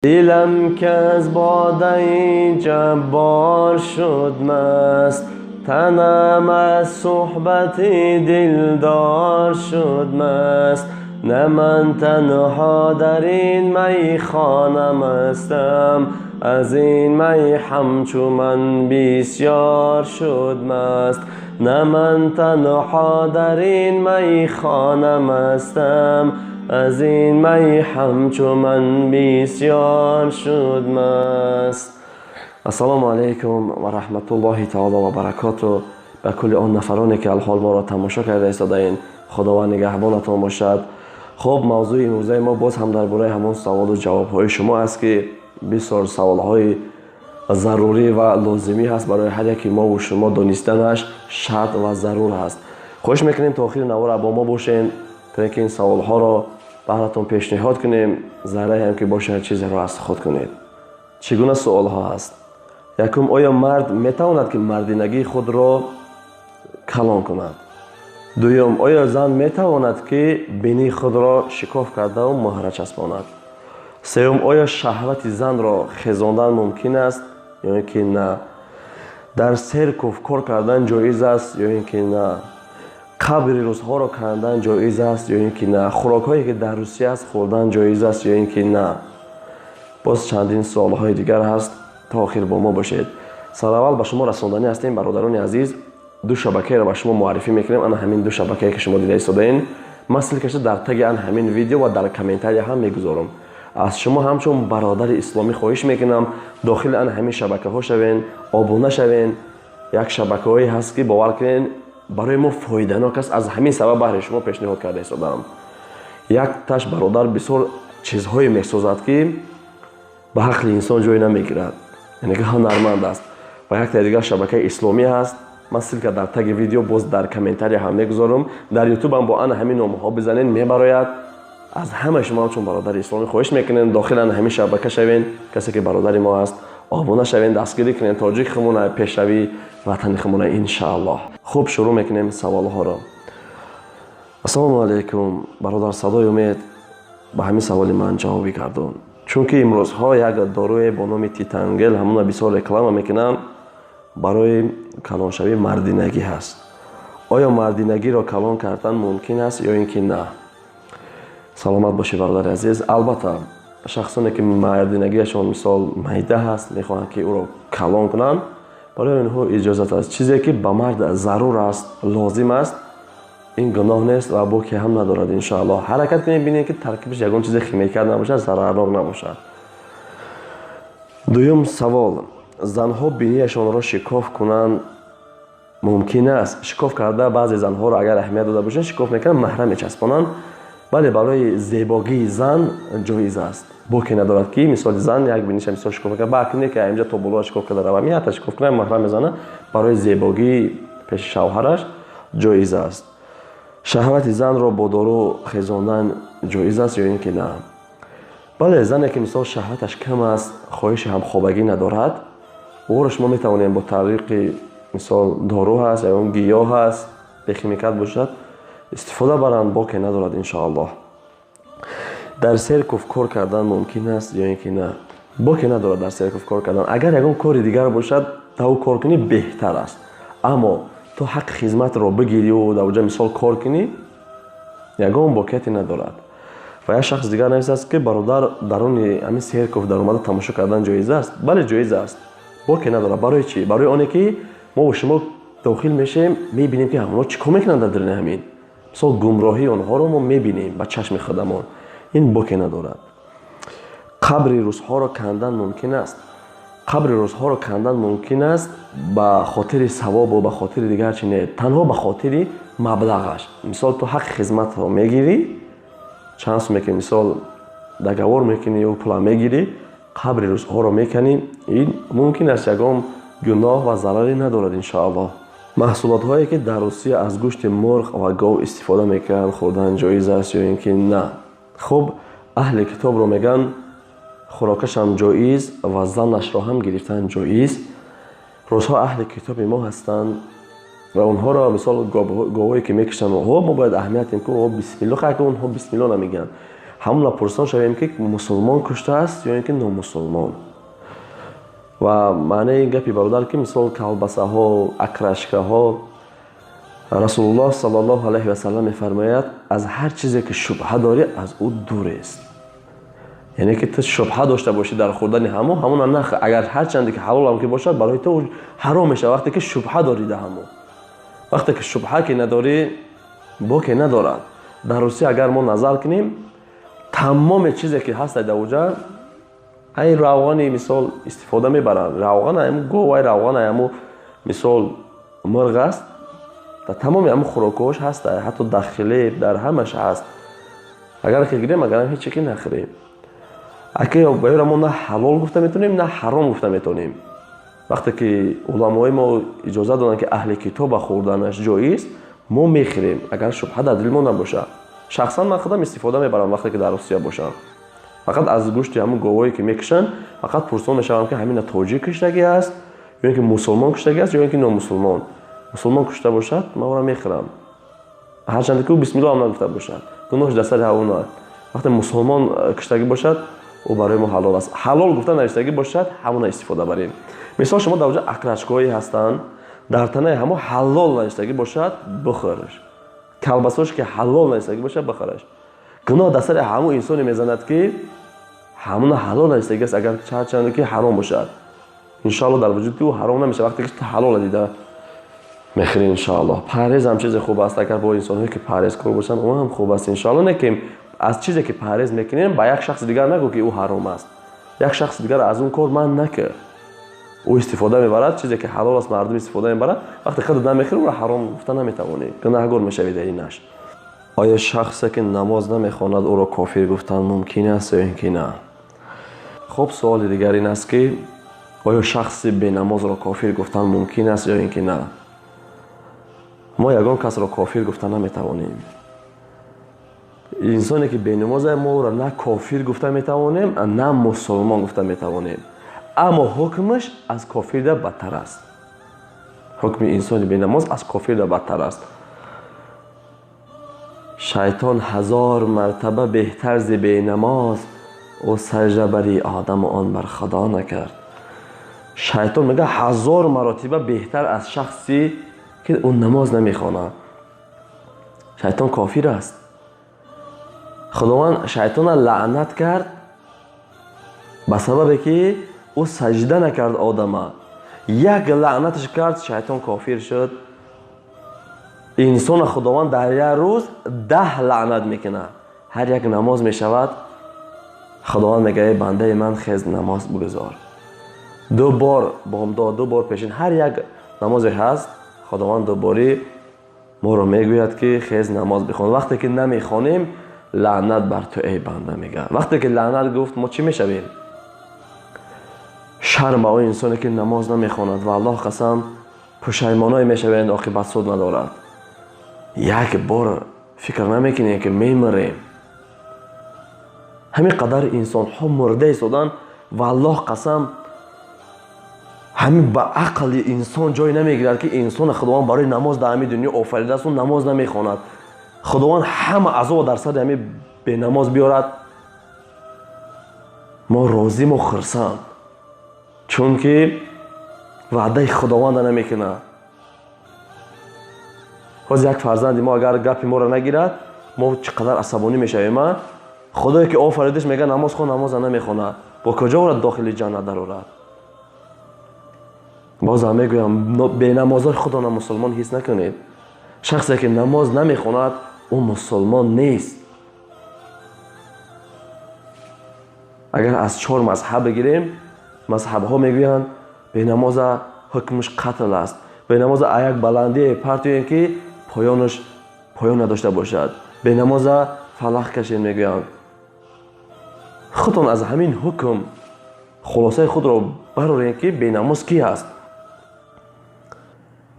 دلم که از باده جبار شد مست، تنم از صحبت دلدار شد مست. نه من تنها در این میخانه مستم، از این می همچو من بسیار شد مست. نه من تنها در این میخانه مستم، از این می همچو من بسیار شد مست. السلام علیکم و رحمت الله تعالی و برکاته به کل آن نفرانی که الحال ما را تماشا کرده ایستادین. خداوند نگهبانتان باشد. خب موضوع امروزه ما باز هم درباره همون سوال و جواب های شما است که بسیار سوال های ضروری و لازمی هست برای هر یکی ما و شما دانستنش شرط و ضرور هست. خواهش میکنیم تا آخر نوار با ما باشین تا اینکه این سوال ها را براتون پیشنهاد کنیم، ذره هم که باشه چیزی را استفاده کنید. چگونه سوال ها هست؟ یکم، آیا مرد میتواند که مردینگی خود را کلان کند؟ دوم، آیا زن میتواند که بینی خود را شکاف کرده و مهره چسباند؟ سوم، آیا شهوت زن را خیزاندن ممکن است یا اینکه نه؟ در سرکوف کار کردن جایز است یا اینکه نه؟ قبر روزها را کندن جایز است یا اینکه نه؟ خوراک هایی که در روسیه است خوردن جایز است یا اینکه نه؟ باز چندین سوال های دیگر هست، تا آخر با ما باشید. سال اول به شما رساندنی هستیم برادران عزیز. دو شبکه را به شما معرفی میکنیم. انا همین دو شبکه که شما دیده ایستادین، مثل که در تگ ان همین ویدیو و در کامنتاری هم میگذارم. از شما همچون برادر اسلامی خواهش میکنم داخل ان همین شبکه ها شوین، آبونه شوین. یک شبکه هایی هست که باور کنین برای ما فایده‌ناک است. از همین سبب برای شما پیشنهاد کرده ایستادم. یک تاش برادر بسیار چیزهایی میسازد که به حق انسان جای نمیگیرد، یعنی که هنرمند است. و یک دیگر شبکه اسلامی هست، مثل که در تگ ویدیو باز در کامنتاری هم میگذارم. در یوتیوب هم با ان همین نام ها بزنین میبراید. از همه شما چون برادر اسلامی خواهش میکنین داخل ان همین شبکه شوین. کسی که برادر ما است آبونه شوین، دستگیری کنین تاجیک خمونه پیشروی وطن خمونه ان شاء الله. خوب شروع میکنیم سوال ها را. السلام علیکم برادر، صدای امید به همین سوال من جوابی گردون. چون که امروز ها یک داروی با نام تیتانگل همون بسیار رکلام میکنن برای کلانشوی مردینگی هست. آیا مردینگی را کلان کردن ممکن است یا اینکه نه؟ سلامت باشی برادر عزیز. البته شخصانی که مردینگیشان مثال معده هست میخواهند که او را کلان کنند، برای اینها اجازت است. چیزی که به مرد ضرور است، لازم است، این گناه نیست و باکی هم ندارد. ان شاء الله حرکت کنید ببینید که ترکیبش یگان چیز شیمیایی نباشه، ضررناک نباشه. دوم سوال، زنها بینیشان را شکاف کنند ممکن است؟ شکاف کرده بعضی زنها را اگر اهمیت داده باشند شکاف میکنن، مهره میچسبانند. بله، برای زیبایی زن جایز است، باکی ندارد که مثال زن یک بینیش مثال شکاف کنه باکنه که اینجا تو بالا شکاف کرده رو میاد شکاف کنه مهره میزنه. برای زیبایی پیش شوهرش جایز است. شهوت زن را با دارو خیزاندن جایز است یا اینکه نه؟ بله، زنی که مثال شهوتش کم است، خواهش هم خوابگی ندارد، او را شما میتوانید با طریق مثال دارو هست یا اون گیاه هست به خیمیکات باشد استفاده برند، باکی ندارد ان شاء الله. در سرکوف کار کردن ممکن است یا اینکه نه؟ باکی ندارد در سرکوف کار کردن. اگر یگان کار دیگر باشد تا کار کنی بهتر است، اما تو حق خدمت را بگیری و در اونجا مثال کار کنی یگان باکیتی ندارد. و یک شخص دیگر نویسه است که برادر درون همین سرکوف در اومده تماشا کردن جایز است؟ بله جایز است، باکی ندارد. برای چی؟ برای آنه که ما و شما داخل میشیم میبینیم که همونا چیکار میکنن در همین مثال گمراهی آنها رو ما میبینیم با چشم خودمان. این باکی ندارد. قبر روزها را کندن ممکن است؟ قبر روزها را کندن ممکن است به خاطر ثواب و به خاطر دیگر چی نه، تنها به خاطر مبلغش. مثال تو حق خدمت را میگیری، چند سو میکنی مثال دگوار میکنی یا پول میگیری، قبر روزها را میکنی، این ممکن است یگان گناه و ضرری ندارد ان شاء الله. محصولات هایی که در روسیه از گوشت مرغ و گاو استفاده میکنن خوردن جایز است یا اینکه نه؟ خب اهل کتاب رو میگن خوراکش هم جایز و زنش را هم گرفتن جایز. روزها اهل کتاب ما هستند و اونها را مثال گاوایی که میکشن ما باید اهمیت این که بسم الله خواهد که اونها بسم الله نمیگن. ҳамон ла пурсон шавем ки мусулмон куштааст ё ин ки номусулмон. ва маънаи гапи бародар ки мисол калбасаҳо, акрашкаҳо, расулуллоҳ саллаллоҳу алайҳи васаллам мефармояд аз ҳар чизе ки шубҳа дорӣ аз ӯ дурест. яъне ки ту шубҳа дошта бошӣ дар хӯрдани ҳамон нах агар ҳарчанде ки ҳалолам ки бошад барои ту ҳаром мешавад вақте ки шубҳа дорӣ да ҳамон. вақте ки шубҳа ки надорӣ боке надорад. дар Русия агар мо назар кунем тамоми чизе ки ҳаст дар уҷа ай равғани мисол истифода мебаранд. равған ҳамун гов, ай равған ҳамун мисол мурғ аст. дар тамоми ҳамун хӯрокҳош ҳаст, ҳатто дар хлеб дар ҳамаш ҳаст. агар ки гирем агарам ҳеч чӣ ки нахӯрем. аки баёра мо на ҳалол гуфта метавонем на ҳаром гуфта метавонем. вақте ки уламои мо иҷоза доданд ки аҳли китоба хӯрданаш ҷоиз, мо мехӯрем агар шубҳа дар дили мо набошад. шахсан ман худам истифода мебарам вақте ки дар Русия бошам. фақат аз гӯшти ҳамун говое ки мекушанд фақат пурсон мешавам ки ҳамина тоҷик куштагӣ аст ё ин ки мусулмон куштагӣ аст ё ин ки номусулмон. мусулмон кушта бошад ман оро мехӯрам. ҳарчанде ки ӯ бисмиллоҳ ҳам нагуфта бошад. гуноҳш дар сари ҳавон аст. вақте мусулмон куштагӣ бошад ӯ барои мо ҳалол аст. ҳалол гуфта навиштагӣ бошад ҳамона истифода барем. мисол шумо дар уҷа акрашкҳое ҳастанд дар танаи ҳамо ҳалол навиштагӣ бошад бихӯрш. калбасош ки ҳалол навиштагӣ бошад бихӯрш. гуноҳ дар сари ҳамон инсоне мезанад ки ҳамона ҳалол навиштагӣ аст агар ҳарчанде ки ҳаром бошад. иншоаллоҳ дар вуҷуди ӯ ҳаром намешавад вақте ки ҳалола дида мехӯрӣ. иншоаллоҳ парҳез ҳам чизе хуб аст. агар бо инсонҳое ки парҳезкор бошанд он ҳам хуб аст. иншоаллоҳ не ки аз чизе ки парҳез мекунем ба як шахси дигар нагӯ ки ӯ ҳаром аст. як шахси дигар аз он кор ман накӯ. ӯ истифода мебарад чизе ки ҳалол аст мардум истифода мебарад. вақте худат намехӯрӣ ӯро ҳаром гуфта наметавонӣ. гунаҳгор мешавӣ дар инаш. оё шахсе ки намоз намехонад ӯро кофир гуфтан мумкин аст ё ин ки на? хуб суоли дигар ин аст ки оё шахси бенамозро кофир гуфтан мумкин аст ё ин ки на? мо ягон касро кофир гуфта наметавонем. инсоне ки бенамоз аст мо ӯро на кофир гуфта метавонем на мусулмон гуфта метавонем. аммо ҳукмаш аз кофирда бадтар аст. ҳукми инсони бенамоз аз кофирда бадтар аст. шайтон 1000 мартаба беҳтар зи бенамоз ӯ сажда бари одаму он бар худо накард. шайтон мега 1000 маротиба беҳтар аз шахси ки ӯ намоз намехонад. шайтон кофир аст. худованд шайтона лаънат кард ба сабабе ки ӯ сажда накард одама. як лаънаташ кард шайтон кофир шуд. инсона худованд дар як рӯз 10 лаънат мекунад. ҳар як намоз мешавад худованд мегӯяд бандаи ман хез намоз бигузор. 2 бор бомдод 2 бор пешин ҳар як намозе ҳаст худованд 2 борӣ моро мегӯяд ки хез намоз бихон. вақте ки намехонем лаънат бар ту эй банда мегӯяд. вақте ки лаънат гуфт мо чӣ мешавем? шарм ба он инсоне ки намоз намехонад ва аллоҳ қасам пушаймоное мешаванд оқибат суд надорад. як бор фикр намекунем ки мемирем. ҳамин қадар инсонҳо мурда истоданд ва аллоҳ қасам ҳамин ба ақли инсон ҷой намегирад ки инсона худованд барои намоз дар ҳамин дунё офаридааст ӯ намоз намехонад. худованд ҳама азоб дар сари ҳамин бенамоз биёрад. мо розиму хурсанд чунки ваъдаи худованда намекунад. ҳоз як фарзанди мо агар гапи моро нагирад мо чӣ қадар асабонӣ мешавем. худое ки офаридаш мега намоз хон намоза намехонад. бо куҷо ӯро дохили ҷаннат дарорад? бозам мегӯям бенамозои худона мусулмон ҳис накунед. шахсе ки намоз намехонад ӯ мусулмон нест. агар аз 4 мазҳаб бигирем мазҳабҳо мегӯянд бенамоза ҳукмаш қатл аст. бенамоза аяк баландие партоем ки поён надошта бошад. бенамоза фалақ кашед мегӯянд. худтон аз ҳамин ҳукм хулосаи худро барорем ки бенамоз кӣ аст?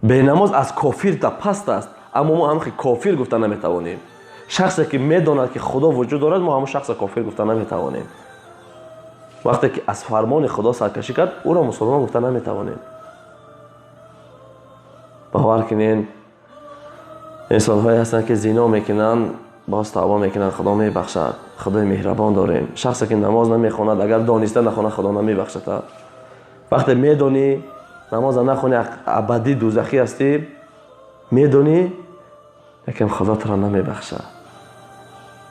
бенамоз аз кофирда паст аст. аммо мо ҳамхи кофир гуфта наметавонем. шахсе ки медонад ки худо вуҷуд дорад мо ҳамон шахса кофир гуфта наметавонем. вақте ки аз фармони худо саркашӣ кард ӯро мусулмон гуфта наметавонем. бовар кунед инсонҳое ҳастанд ки зино мекунанд باز توبه میکنن، خدا میبخشد. خدای مهربان داریم. شخصی که نماز نمیخواند اگر دانسته نخونه خدا نمیبخشد. وقتی میدونی نماز نخونی ابدی دوزخی هستی، میدونی لیکن خدا تو را نمیبخشد.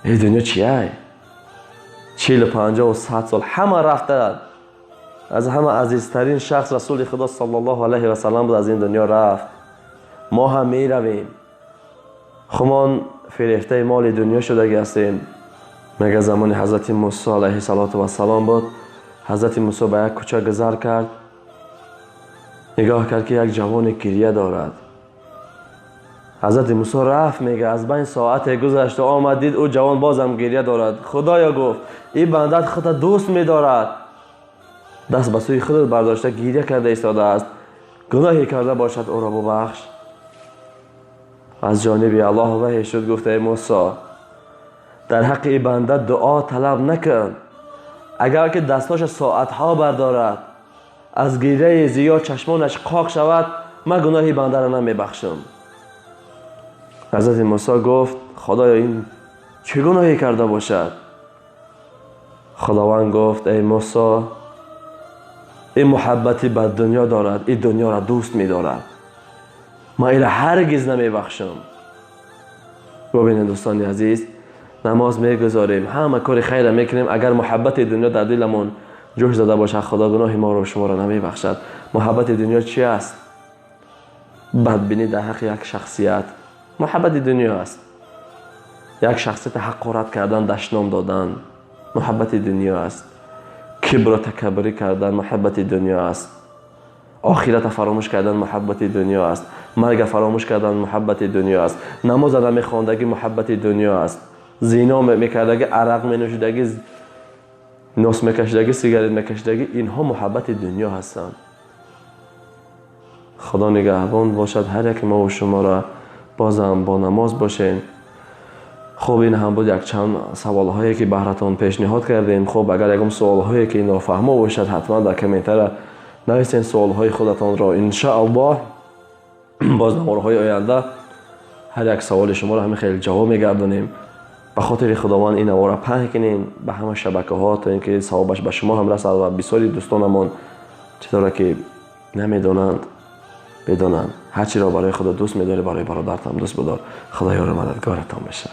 این دنیا چیه؟ 40 و 50 و 100 سال همه رفتند. از همه عزیزترین شخص رسول خدا صلی الله علیه و سلم بود، از این دنیا رفت. ما هم می رویم. خمان فریفته مال دنیا شده هستیم. مگه زمان حضرت موسی علیه السلام بود. حضرت موسی به یک کوچه گذر کرد. نگاه کرد که یک جوان گریه دارد. حضرت موسی رفت، میگه از بین ساعت گذشت و آمد دید او جوان بازم گریه دارد. خدایا گفت این بنده خود دوست می‌دارد. دست به سوی خودت برداشته گریه کرده ایستاده است. گناهی کرده باشد او را ببخش. از جانب الله وحی شد، گفت ای موسی در حق این بنده دعا طلب نکن. اگر که دستاش ساعتها بردارد، از گریه زیاد چشمانش قاق شود، من گناهی بنده را نمیبخشم. حضرت موسی گفت خدایا این چه گناهی کرده باشد؟ خداوند گفت ای موسی این محبتی به دنیا دارد، این دنیا را دوست می دارد، ما این را هرگز نمی بخشم. ببینید دوستان عزیز، نماز می گذاریم، همه کار خیر می کنیم، اگر محبت دنیا در دلمون جوش زده باشه خدا گناه ما رو شما را نمی بخشد. محبت دنیا چی است؟ بدبینی در حق یک شخصیت محبت دنیا است. یک شخصیت حقارت کردن، دشنام دادن محبت دنیا است. کبر و تکبری کردن محبت دنیا است. آخرت فراموش کردن محبت دنیا است. مرگ فراموش کردن محبت دنیا است. نماز نمیخواندگی محبت دنیا است. زنا میکردگی، عرق مینوشیدگی، نوس میکشیدگی، سیگارت میکشیدگی، اینها محبت دنیا هستند. خدا نگهبان باشد هر یک ما و شما را. بازم با نماز باشین. خب این هم بود یک چند سوال هایی که بهرتان پیشنهاد کردیم. خب اگر یکم سوال هایی که نافهمه باشد حتما در کامنت نویسین سوال های خودتان را. ان شاء الله باز نماره های آینده هر یک سوال شما را همین خیلی جواب میگردونیم. به خاطر خداوند این نواره پهن کنین به همه شبکه ها تا اینکه ثوابش به شما هم رسد و بسیاری دوستانمون چطوره که نمیدونند بدانند. هرچی را برای خدا دوست می‌داری برای برادرت هم دوست بدار. خدا یار مددگارتان بشه.